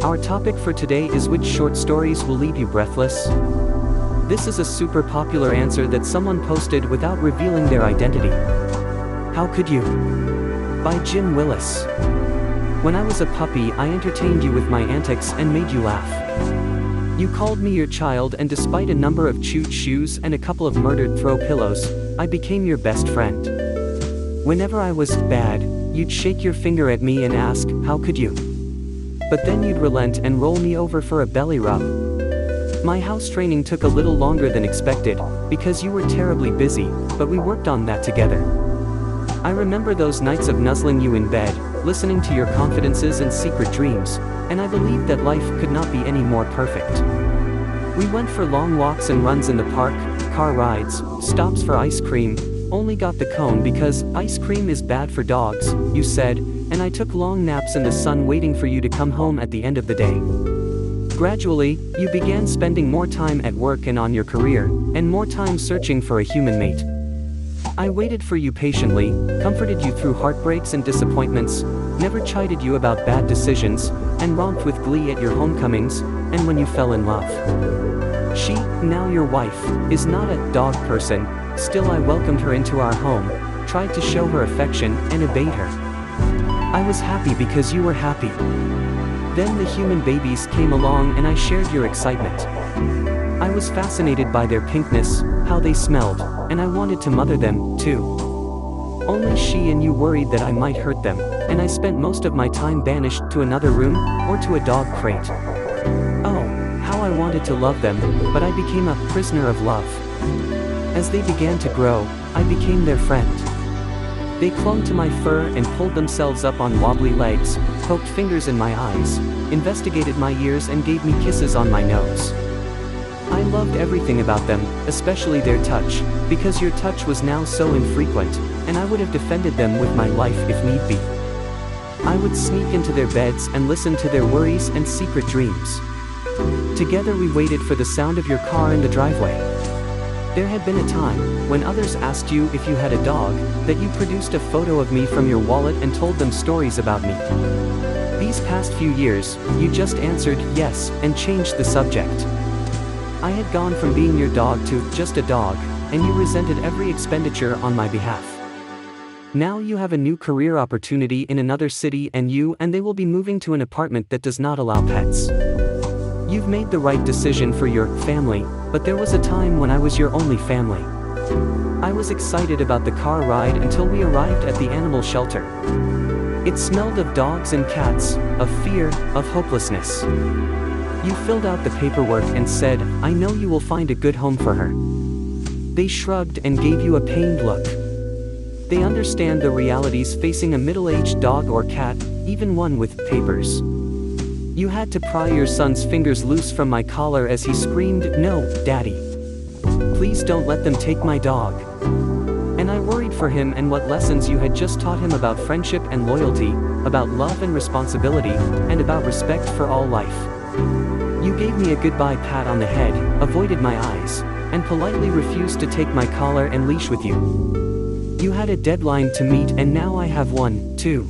Our topic for today is which short stories will leave you breathless? This is a super popular answer that someone posted without revealing their identity. How Could You? By Jim Willis. When I was a puppy, I entertained you with my antics and made you laugh. You called me your child, and despite a number of chewed shoes and a couple of murdered throw pillows, I became your best friend. Whenever I was bad, you'd shake your finger at me and ask, "How could you?" But then you'd relent and roll me over for a belly rub. My house training took a little longer than expected, because you were terribly busy, but we worked on that together. I remember those nights of nuzzling you in bed, listening to your confidences and secret dreams, and I believed that life could not be any more perfect. We went for long walks and runs in the park, car rides, stops for ice cream, only got the cone because ice cream is bad for dogs, you said, and I took long naps in the sun waiting for you to come home at the end of the day. Gradually, you began spending more time at work and on your career, and more time searching for a human mate. I waited for you patiently, comforted you through heartbreaks and disappointments, never chided you about bad decisions, and romped with glee at your homecomings, and when you fell in love. She, now your wife, is not a dog person, still I welcomed her into our home, tried to show her affection, and obeyed her. I was happy because you were happy. Then the human babies came along and I shared your excitement. I was fascinated by their pinkness, how they smelled, and I wanted to mother them, too. Only she and you worried that I might hurt them, and I spent most of my time banished to another room, or to a dog crate. Oh, how I wanted to love them, but I became a prisoner of love. As they began to grow, I became their friend. They clung to my fur and pulled themselves up on wobbly legs, poked fingers in my eyes, investigated my ears and gave me kisses on my nose. I loved everything about them, especially their touch, because your touch was now so infrequent, and I would have defended them with my life if need be. I would sneak into their beds and listen to their worries and secret dreams. Together we waited for the sound of your car in the driveway. There had been a time, when others asked you if you had a dog, that you produced a photo of me from your wallet and told them stories about me. These past few years, you just answered yes, and changed the subject. I had gone from being your dog to just a dog, and you resented every expenditure on my behalf. Now you have a new career opportunity in another city and they will be moving to an apartment that does not allow pets. You've made the right decision for your family, but there was a time when I was your only family. I was excited about the car ride until we arrived at the animal shelter. It smelled of dogs and cats, of fear, of hopelessness. You filled out the paperwork and said, "I know you will find a good home for her." They shrugged and gave you a pained look. They understand the realities facing a middle-aged dog or cat, even one with papers. You had to pry your son's fingers loose from my collar as he screamed, "No, Daddy. Please don't let them take my dog." And I worried for him and what lessons you had just taught him about friendship and loyalty, about love and responsibility, and about respect for all life. You gave me a goodbye pat on the head, avoided my eyes, and politely refused to take my collar and leash with you. You had a deadline to meet and now I have one, too.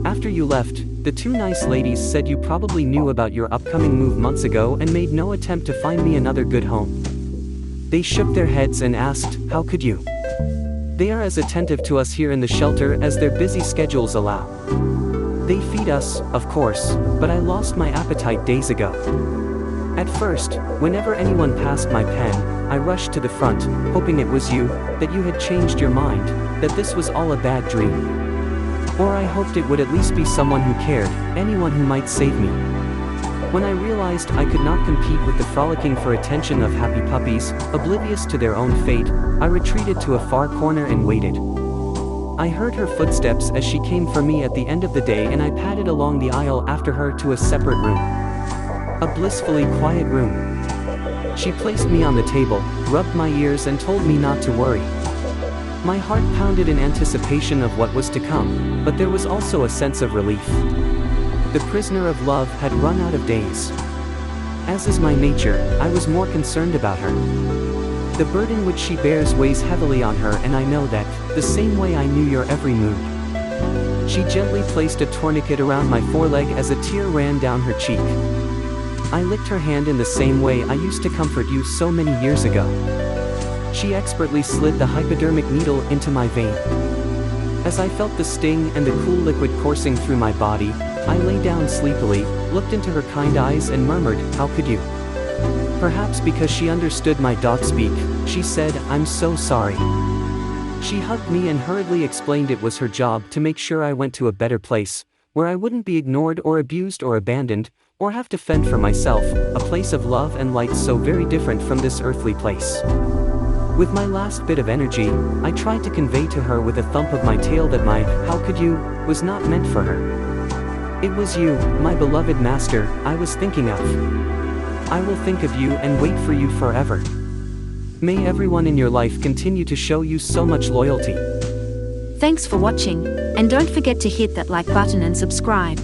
After you left, the two nice ladies said you probably knew about your upcoming move months ago and made no attempt to find me another good home. They shook their heads and asked, "How could you?" They are as attentive to us here in the shelter as their busy schedules allow. They feed us, of course, but I lost my appetite days ago. At first, whenever anyone passed my pen, I rushed to the front, hoping it was you, that you had changed your mind, that this was all a bad dream. Or I hoped it would at least be someone who cared, anyone who might save me. When I realized I could not compete with the frolicking for attention of happy puppies, oblivious to their own fate, I retreated to a far corner and waited. I heard her footsteps as she came for me at the end of the day and I padded along the aisle after her to a separate room. A blissfully quiet room. She placed me on the table, rubbed my ears and told me not to worry. My heart pounded in anticipation of what was to come, but there was also a sense of relief. The prisoner of love had run out of days. As is my nature, I was more concerned about her. The burden which she bears weighs heavily on her and I know that, the same way I knew your every mood. She gently placed a tourniquet around my foreleg as a tear ran down her cheek. I licked her hand in the same way I used to comfort you so many years ago. She expertly slid the hypodermic needle into my vein. As I felt the sting and the cool liquid coursing through my body, I lay down sleepily, looked into her kind eyes and murmured, "How could you?" Perhaps because she understood my dog speak, she said, "I'm so sorry." She hugged me and hurriedly explained it was her job to make sure I went to a better place, where I wouldn't be ignored or abused or abandoned, or have to fend for myself, a place of love and light so very different from this earthly place. With my last bit of energy, I tried to convey to her with a thump of my tail that my "how could you" was not meant for her. It was you, my beloved master, I was thinking of. I will think of you and wait for you forever. May everyone in your life continue to show you so much loyalty. Thanks for watching, and don't forget to hit that like button and subscribe.